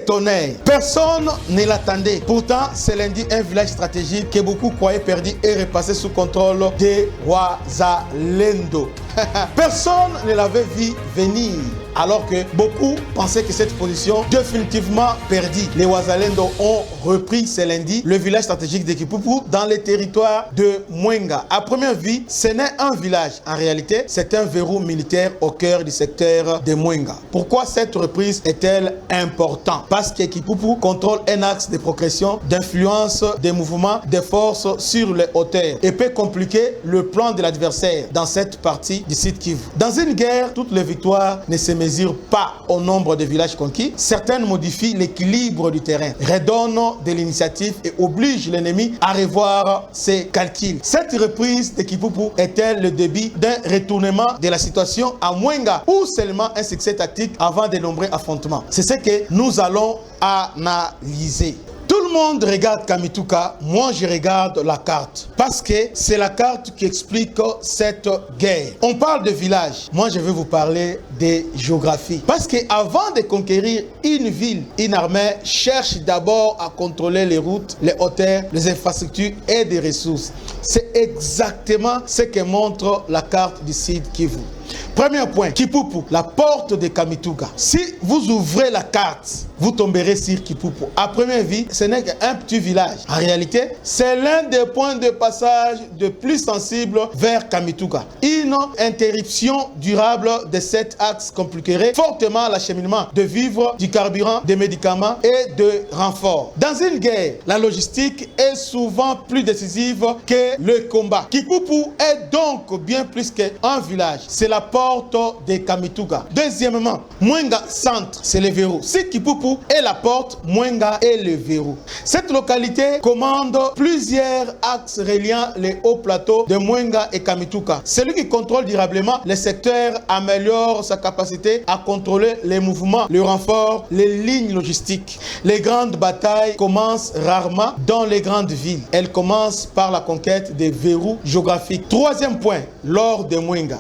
tonnerre. Personne ne l'attendait. Pourtant, c'est lundi un village stratégique que beaucoup croyaient perdu et repassé sous contrôle des Wazalendo. Personne ne l'avait vu venir, alors que beaucoup pensaient que cette position définitivement perdue. Les Wazalendo ont repris ce lundi le village stratégique de Kipupu dans les territoires de Mwenga. À première vue, ce n'est un village. En réalité, c'est un verrou militaire au cœur du secteur de Mwenga. Pourquoi cette reprise est-elle importante? Parce que Kipupu contrôle un axe de progression, d'influence des mouvements des forces sur les hauteurs et peut compliquer le plan de l'adversaire dans cette partie du site Kivu. Dans une guerre, toutes les victoires ne se mesurent pas au nombre de villages conquis. Certaines modifient l'équilibre du terrain, redonnent de l'initiative et obligent l'ennemi à revoir ses calculs. Cette reprise de Kipupu est-elle le début d'un retournement de la situation à Mwenga ou seulement un succès tactique avant de nombreux affrontements? C'est ce que nous allons analyser. Tout le monde regarde Kamituga, moi je regarde la carte. Parce que c'est la carte qui explique cette guerre. On parle de village, moi je vais vous parler de géographie. Parce qu'avant de conquérir une ville, une armée cherche d'abord à contrôler les routes, les hauteurs, les infrastructures et des ressources. C'est exactement ce que montre la carte du site Kivu. Premier point, Kipupu, la porte de Kamituga. Si vous ouvrez la carte, vous tomberez sur Kipupu. À première vue, ce n'est qu'un petit village. En réalité, c'est l'un des points de passage de plus sensibles vers Kamituga. Une interruption durable de cet axe compliquerait fortement l'acheminement de vivres, du carburant, des médicaments et de renforts. Dans une guerre, la logistique est souvent plus décisive que le combat. Kipupu est donc bien plus qu'un village. C'est la porte de Kamituga. Deuxièmement, Mwenga centre, c'est le verrou. Si Kipupu est la porte, Mwenga est le verrou. Cette localité commande plusieurs axes reliant les hauts plateaux de Mwenga et Kamituga. Celui qui contrôle durablement les secteurs améliore sa capacité à contrôler les mouvements, le renfort, les lignes logistiques. Les grandes batailles commencent rarement dans les grandes villes. Elles commencent par la conquête des verrous géographiques. Troisième point, l'or de Mwenga.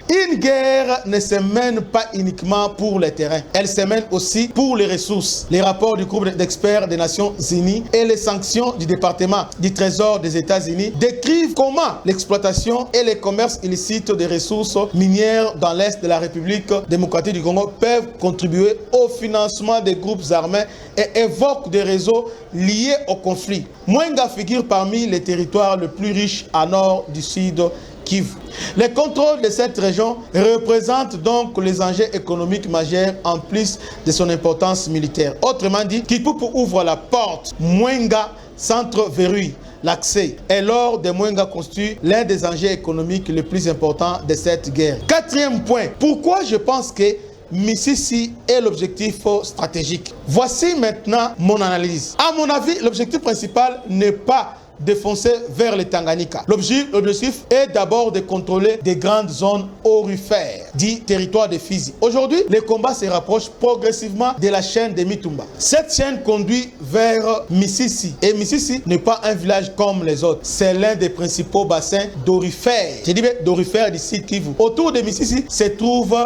Une guerre ne se mène pas uniquement pour les terrains, elle se mène aussi pour les ressources. Les rapports du groupe d'experts des Nations Unies et les sanctions du département du Trésor des États-Unis décrivent comment l'exploitation et les commerces illicites des ressources minières dans l'Est de la République démocratique du Congo peuvent contribuer au financement des groupes armés et évoquent des réseaux liés au conflit. Mwenga figure parmi les territoires les plus riches à nord du sud Kivu. Le contrôle de cette région représente donc les enjeux économiques majeurs en plus de son importance militaire. Autrement dit, Kipupu ouvre la porte, Mwenga centre verrouille l'accès. Et l'or de Mwenga constitue l'un des enjeux économiques les plus importants de cette guerre. Quatrième point, pourquoi je pense que Misisi est l'objectif stratégique. Voici maintenant mon analyse. À mon avis, l'objectif principal n'est pas défoncer vers le Tanganyika. L'objectif est d'abord de contrôler des grandes zones aurifères du territoire de Fizi. Aujourd'hui, les combats se rapprochent progressivement de la chaîne de Mitumba. Cette chaîne conduit vers Misisi. Et Misisi n'est pas un village comme les autres. C'est l'un des principaux bassins d'aurifères. Je dis bien d'aurifères du site Kivu. Autour de Misisi se trouve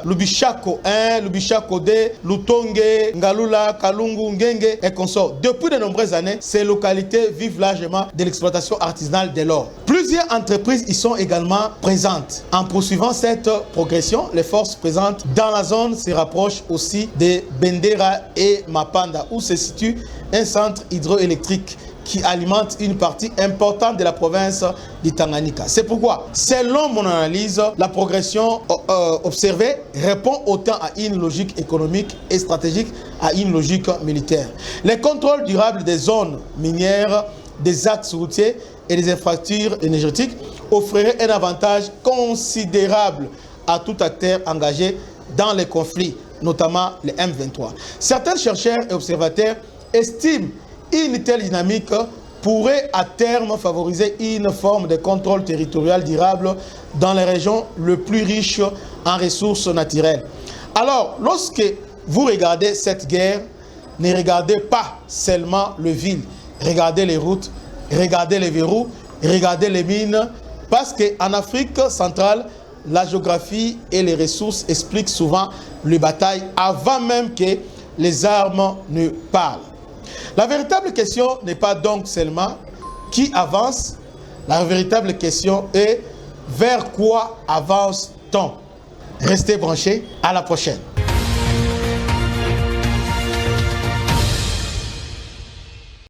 Lubishako 1, Lubishako 2, Lutonge, Ngalula, Kalungu, Ngenge et consorts. Depuis de nombreuses années, ces localités vivent largement de l'exploitation artisanale de l'or. Plusieurs entreprises y sont également présentes. En poursuivant cette progression, les forces présentes dans la zone se rapprochent aussi de Bendera et Mapanda, où se situe un centre hydroélectrique qui alimente une partie importante de la province du Tanganyika. C'est pourquoi, selon mon analyse, la progression observée répond autant à une logique économique et stratégique à une logique militaire. Les contrôles durables des zones minières, des axes routiers et des infrastructures énergétiques offriraient un avantage considérable à tout acteur engagé dans les conflits, notamment les M23. Certains chercheurs et observateurs estiment une telle dynamique pourrait à terme favoriser une forme de contrôle territorial durable dans les régions les plus riches en ressources naturelles. Alors, lorsque vous regardez cette guerre, ne regardez pas seulement le ville. Regardez les routes, regardez les verrous, regardez les mines. Parce qu'en Afrique centrale, la géographie et les ressources expliquent souvent les batailles avant même que les armes ne parlent. La véritable question n'est pas donc seulement qui avance, la véritable question est vers quoi avance-t-on? Restez branchés, à la prochaine.